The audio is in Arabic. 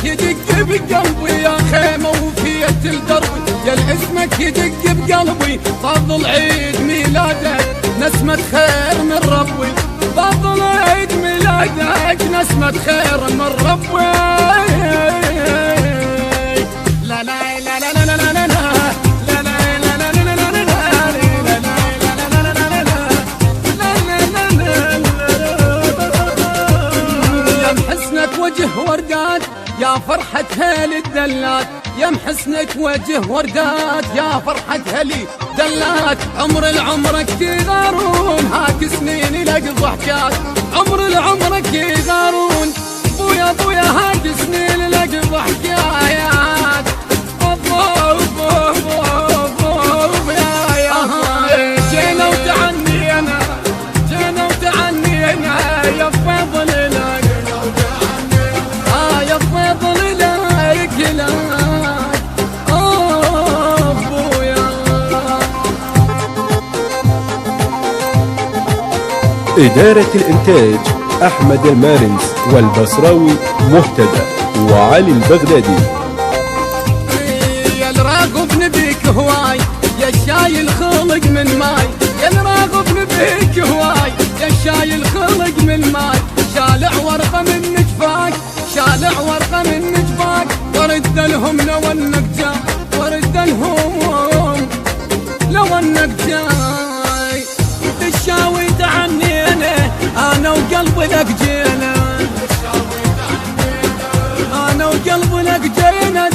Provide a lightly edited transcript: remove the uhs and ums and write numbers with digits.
اسمك يدق بقلبي يا خيمة وفيت الدرب، يا اسمك يدق بقلبي فضل عيد ميلادك نسمة خير من ربي، فضل عيد ميلادك نسمة خير من ربي. لا لا لا لا لا لا لا وجه وردات يا فرحة هالي الدلات، يا محسنك وجه وردات يا فرحة هالي دلات، عمر العمرك تغارون هاك سنين لك ضحكات، عمر العمرك يغارون بويا بويا هاك سنين لك ضحكات. جينا وتعنينا جينا وتعنينا يا فضل إدارة الإنتاج أحمد المارنز والبصراوي مهتدى وعلي البغدادي. يا الراغب نبيك هواي يا شايل خلق من ماي، يا الراغب نبيك هواي يا شايل خلق من ماي، شالع ورقة من نجفاك شالع ورقة من نجفاك، ورد لهم لو انك جاي ورد لهم لو انك جاي، تشاوي تعنينا انا وقلبي لك جينا، انا وقلبي لك جينا